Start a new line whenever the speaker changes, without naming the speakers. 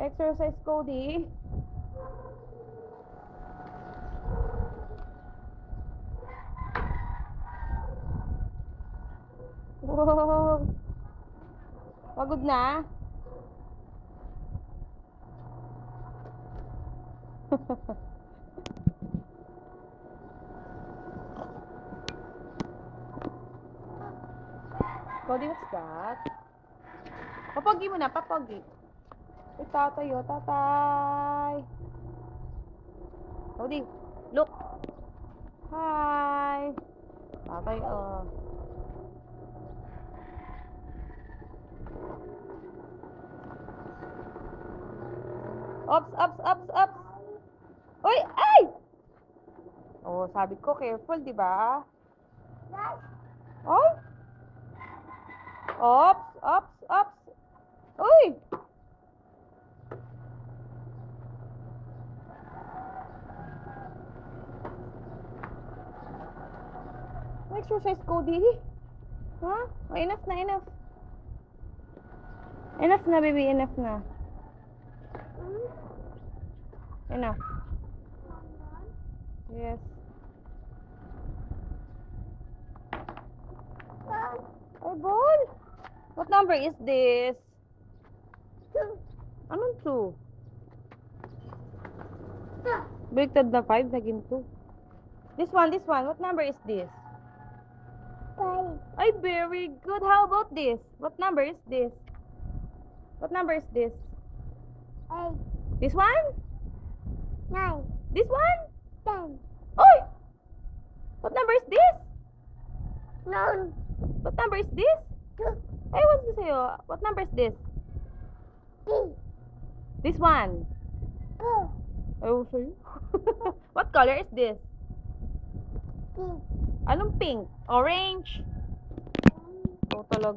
Exercise, Cody. Wow. Pagod na? Cody, what's that? Papagi mo na, papagi. Ay, tatay, oh, tatay. Cody, look. Hi. Tatay, oh. Ops, ops, ops, ops. Uy, ay! Oh, sabi ko, careful, di ba? Oy! Ops, ops, ops. Uy! Exercise, Cody. Ha? Oh, enough na, enough. Enough na, baby, enough na. Enough. Yes. Ay, ball. What number is this?
2.
Anong 2? Baliktad na 5, naging 2. This one. What number is this?
5.
Ay, very good. How about this? What number is this? What number is this?
8.
This one?
9.
This one?
10.
Oy! What number is this?
9.
What number is this?
2.
Ay, what's this sa'yo? What number is this?
3.
This one?
4.
Ayaw sa'yo. What color is this?
Pink.
Anong pink? Orange? Oh, talaga.